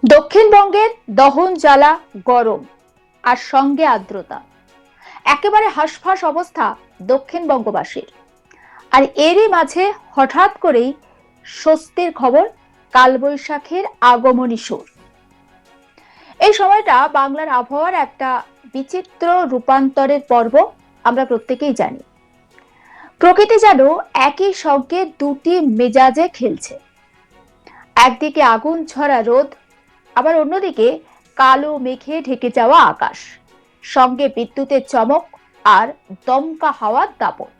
দক্ষিণবঙ্গের দহন জ্বালা, গরম আর সঙ্গে আর্দ্রতা, একেবারে হাঁসফাঁস অবস্থা দক্ষিণবঙ্গবাসীর। আর এরই মাঝে হঠাৎ করেই স্বস্তির খবর, কালবৈশাখীর আগমনী সুর। এই সময়টা বাংলার আবহাওয়ার একটা বিচিত্র রূপান্তরের পর্ব, আমরা প্রত্যেকেই জানি। প্রকৃতি যেন একই সঙ্গে দুটি মেজাজে খেলছে। একদিকে আগুন ঝরা রোদ, আবার অন্যদিকে কালো মেঘে ঢেকে যাওয়া আকাশ, সঙ্গে বিদ্যুতের চমক আর দমকা হাওয়ার দাপট।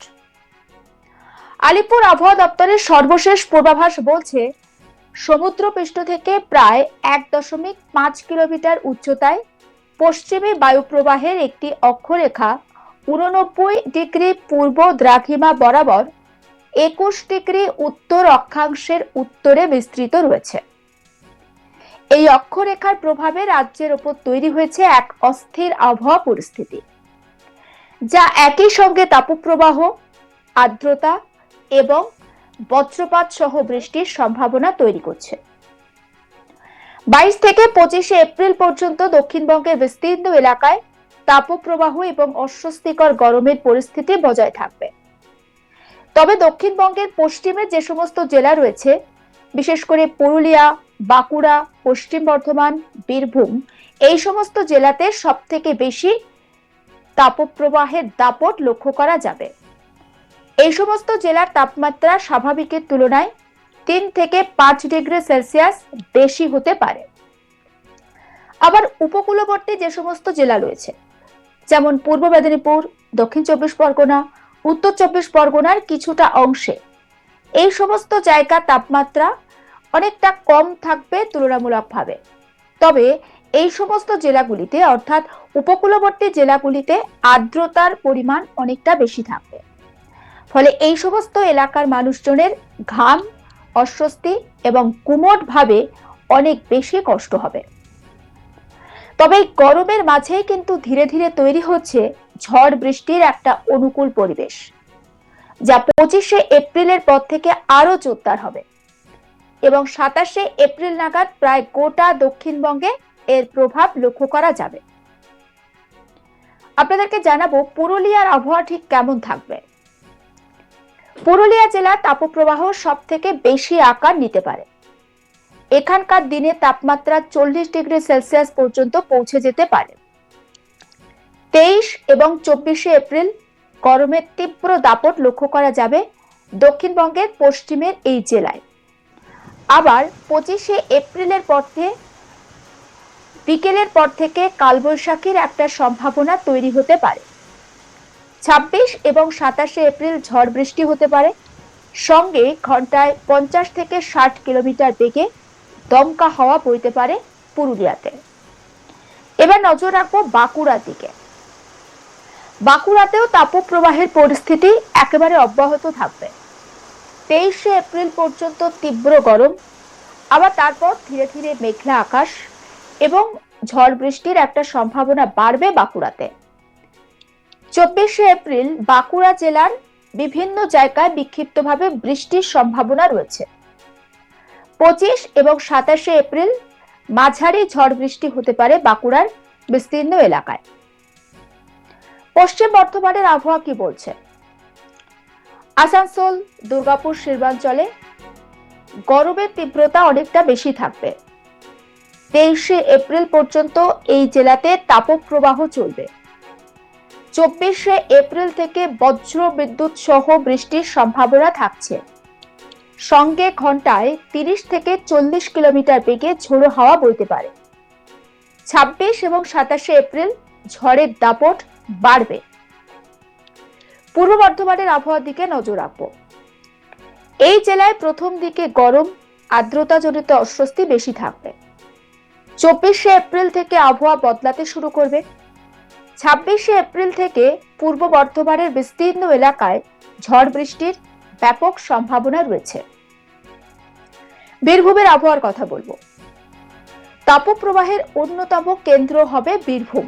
আলিপুর আবহাওয়া দপ্তরের সর্বশেষ পূর্বাভাস বলছে, সমুদ্রপৃষ্ঠ থেকে প্রায় 1.5 কিলোমিটার উচ্চতায় পশ্চিমে বায়ুপ্রবাহের একটি অক্ষরেখা 89 ডিগ্রি পূর্ব দ্রাঘিমা বরাবর 21 ডিগ্রি উত্তর অক্ষাংশের উত্তরে বিস্তৃত রয়েছে। এই অক্ষরেখার প্রভাবে রাজ্যের ওপর তৈরি হয়েছে এক অস্থির আবহাওয়া পরিস্থিতি, যা একই সঙ্গে তাপপ্রবাহ, আর্দ্রতা এবং বজ্রপাত সহ বৃষ্টির সম্ভাবনা তৈরি করছে। 22 থেকে 25 এপ্রিল পর্যন্ত দক্ষিণবঙ্গের বিস্তীর্ণ এলাকায় তাপপ্রবাহ এবং অস্বস্তিকর গরমের পরিস্থিতি বজায় থাকবে। তবে দক্ষিণবঙ্গের পশ্চিমে যে সমস্ত জেলা রয়েছে, বিশেষ করে পুরুলিয়া, বাঁকুড়া, পশ্চিম বর্ধমান, বীরভূম, এই সমস্ত জেলাতে সব থেকে বেশি তাপপ্রবাহের দাপট লক্ষ্য করা যাবে। এই সমস্ত জেলার তাপমাত্রা স্বাভাবিকের তুলনায় 3 থেকে 5 ডিগ্রি সেলসিয়াস বেশি হতে পারে। আবার উপকূলবর্তী যে সমস্ত জেলা রয়েছে, যেমন পূর্ব মেদিনীপুর, দক্ষিণ 24 পরগনা, উত্তর 24 পরগনার কিছুটা অংশে, এই সমস্ত জায়গার তাপমাত্রা অনেকটা কম থাকবে তুলনামূলকভাবে। তবে এই সমস্ত জেলাগুলিতে, অর্থাৎ উপকূলবর্তী জেলাগুলিতে আর্দ্রতার পরিমাণ অনেকটা বেশি থাকবে। ফলে এই সমস্ত এলাকার মানুষজনের ঘাম, অস্বস্তি এবং গুমোট ভাবে অনেক বেশি কষ্ট হবে। তবে এই গরমের মাঝেই কিন্তু ধীরে ধীরে তৈরি হচ্ছে ঝড় বৃষ্টির একটা অনুকূল পরিবেশ, যা 25 এপ্রিলের পর থেকে আরো জোরদার হবে এবং 27 এপ্রিল নাগাদ প্রায় গোটা দক্ষিণবঙ্গে এর প্রভাব লক্ষ্য করা যাবে। আপনাদেরকে জানাবো পুরুলিয়ার আবহাওয়া ঠিক কেমন থাকবে। পুরুলিয়া জেলা তাপপ্রবাহ সব থেকে বেশি আকার নিতে পারে। এখানকার দিনে তাপমাত্রা 40 ডিগ্রি সেলসিয়াস পর্যন্ত পৌঁছে যেতে পারে। 23 এবং 24 এপ্রিল গরমের তীব্র দাপট লক্ষ্য করা যাবে দক্ষিণবঙ্গের পশ্চিমের এই জেলায়। আবার 25 এপ্রিলের বিকেলের পর থেকে কালবৈশাখীর একটা সম্ভাবনা তৈরি হতে পারে। 26 এবং 27 এপ্রিল ঝড় বৃষ্টি হতে পারে, সঙ্গে ঘন্টায় 50 থেকে 60 কিলোমিটার বেগে দমকা হাওয়া বইতে পারে পুরুলিয়াতে। এবার নজর রাখবো বাঁকুড়ার দিকে। বাঁকুড়াতেও তাপপ্রবাহের পরিস্থিতি একেবারে অব্যাহত থাকবে। 23 এপ্রিল পর্যন্ত তীব্র গরম, আবার তারপর ধীরে ধীরে মেঘলা আকাশ এবং ঝড় বৃষ্টির একটা সম্ভাবনা বাড়বে বাঁকুড়াতে। 24 এপ্রিল বাঁকুড়া জেলার বিভিন্ন জায়গায় বিক্ষিপ্তভাবে বৃষ্টির সম্ভাবনা রয়েছে। 25 এবং 27 এপ্রিল মাঝারি ঝড় বৃষ্টি হতে পারে বাঁকুড়ার বিস্তীর্ণ এলাকায়। পশ্চিম বর্ধমানের আবহাওয়া কি বলছে? আসানসোল, দুর্গাপুর, শিল্পাঞ্চলে গরমের তীব্রতা অনেকটা বেশি থাকবে। 23 এপ্রিল পর্যন্ত এই জেলাতে তাপপ্রবাহ চলবে। 24 এপ্রিল থেকে বজ্র বিদ্যুৎ সহ বৃষ্টির সম্ভাবনা থাকছে, সঙ্গে ঘন্টায় 30 থেকে 40 কিলোমিটার বেগে ঝোড়ো হাওয়া বইতে পারে। 26 এবং 27 এপ্রিল ঝড়ের দাপট বাড়বে। পূর্ব বর্ধমানের আবহাওয়ার দিকে নজর রাখবো। এই জেলায় প্রথম দিকে গরম, আর্দ্রতাজনিত অস্বস্তি বেশি থাকবে। 24 এপ্রিল থেকে আবহাওয়া বদলাতে শুরু করবে। 26 এপ্রিল থেকে পূর্ব বর্ধমানের বিস্তীর্ণ এলাকায় ঝড় বৃষ্টির ব্যাপক সম্ভাবনা রয়েছে। বীরভূমের আবহাওয়ার কথা বলবো। তাপপ্রবাহের অন্যতম কেন্দ্র হবে বীরভূম।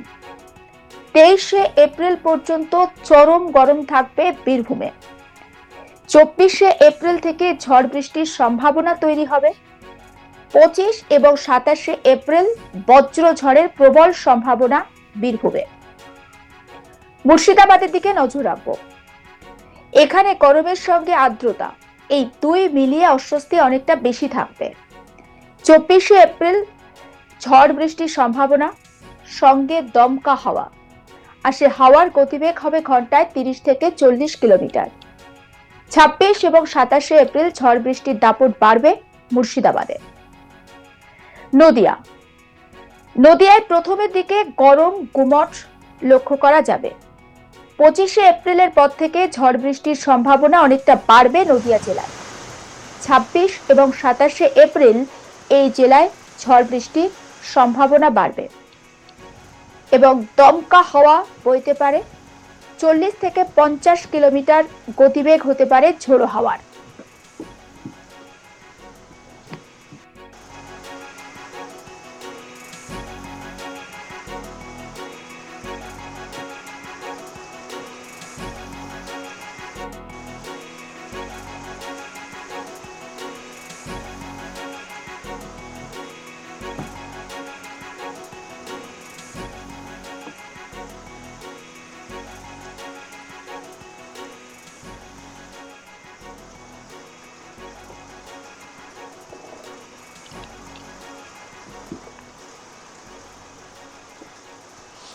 23 এপ্রিল পর্যন্ত চরম গরম থাকবে বীরভূমে। 24 এপ্রিল থেকে ঝড় বৃষ্টির সম্ভাবনা তৈরি হবে। 25 এবং 27 এপ্রিল বজ্রঝড়ের প্রবল সম্ভাবনা বীরভূমে। মুর্শিদাবাদের দিকে নজর রাখবো। এখানে গরমের সঙ্গে আর্দ্রতা এই দুই মিলিয়ে অস্বস্তি অনেকটা বেশি থাকবে। 24 এপ্রিল ঝড় বৃষ্টির সম্ভাবনা, সঙ্গে দমকা হাওয়া, আর সে হাওয়ার গতিবেগ হবে ঘন্টায় 30 থেকে 40 কিলোমিটার। 26 এবং 27 এপ্রিল ঝড় বৃষ্টির দাপট বাড়বে মুর্শিদাবাদে। নদিয়ায় প্রথমের দিকে গরম গুমট লক্ষ্য করা যাবে। 25 এপ্রিলের পর থেকে ঝড় বৃষ্টির সম্ভাবনা অনেকটা বাড়বে নদিয়া জেলায়। 26 এবং 27 এপ্রিল এই জেলায় ঝড় বৃষ্টির সম্ভাবনা বাড়বে এবং দমকা হাওয়া বইতে পারে। 40 থেকে 50 কিলোমিটার গতিবেগ হতে পারে ঝোড়ো হাওয়ার।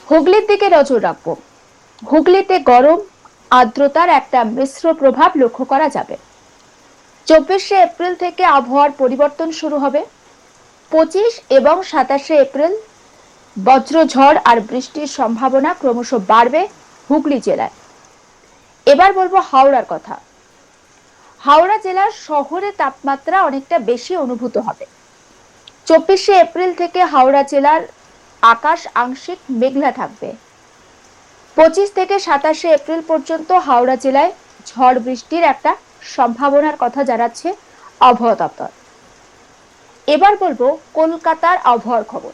হুগলির দিকে নজর রাখবো। হুগলিতে গরম আর্দ্রতার একটা মিশ্র প্রভাব লক্ষ্য করা যাবে। 24 এপ্রিল থেকে আবহাওয়ার পরিবর্তন শুরু হবে। 25 এবং 27 এপ্রিল বজ্রঝড় আর বৃষ্টির সম্ভাবনা ক্রমশ বাড়বে হুগলি জেলায়। এবার বলবো হাওড়ার কথা। হাওড়া জেলার শহরে তাপমাত্রা অনেকটা বেশি অনুভূত হবে। 24 এপ্রিল থেকে হাওড়া জেলার আকাশ আংশিক মেঘলা থাকবে। 25 থেকে 27 এপ্রিল পর্যন্ত হাওড়া জেলায় ঝড় বৃষ্টির একটা সম্ভাবনার কথা জানাচ্ছে আবহাওয়া দপ্তর। এবার বলবো কলকাতার আবহাওয়ার খবর।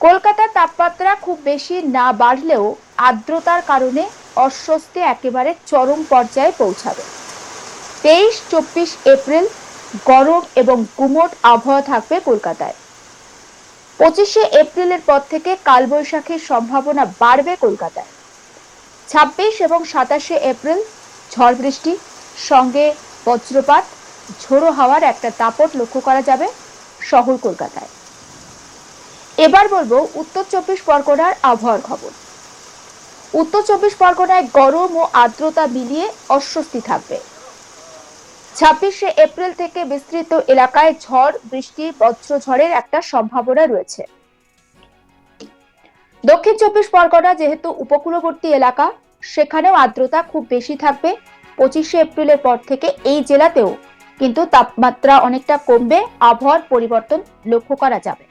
কলকাতার তাপমাত্রা খুব বেশি না বাড়লেও আর্দ্রতার কারণে অস্বস্তি একেবারে চরম পর্যায়ে পৌঁছাবে। 23-24 এপ্রিল গরম এবং গুমোট আবহাওয়া থাকবে কলকাতায়। 25 এপ্রিলের পর থেকে কালবৈশাখীর সম্ভাবনা বাড়বে কলকাতায়। 26 এবং 27 এপ্রিল ঝড় বৃষ্টি, সঙ্গে বজ্রপাত, ঝোড়ো হাওয়ার একটা দাপট লক্ষ্য করা যাবে শহর কলকাতায়। এবার বলবো উত্তর 24 পরগনার আবহাওয়ার খবর। উত্তর 24 পরগনায় গরম ও আর্দ্রতা মিলিয়ে অস্বস্তি থাকবে। 26 এপ্রিল থেকে বিস্তৃত এলাকায় ঝড় বৃষ্টি, বজ্রঝড়ের একটা সম্ভাবনা রয়েছে। দক্ষিণ 24 পরগনা যেহেতু উপকূলবর্তী এলাকা, সেখানেও আর্দ্রতা খুব বেশি থাকবে। 25 এপ্রিলের পর থেকে এই জেলাতেও কিন্তু তাপমাত্রা অনেকটা কমবে, আবহাওয়ার পরিবর্তন লক্ষ্য করা যাবে।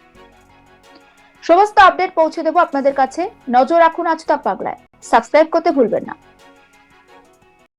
সমস্ত আপডেট পৌঁছে দেবো আপনাদের কাছে। নজর রাখুন আজ তাক বাংলায়। সাবস্ক্রাইব করতে ভুলবেন না।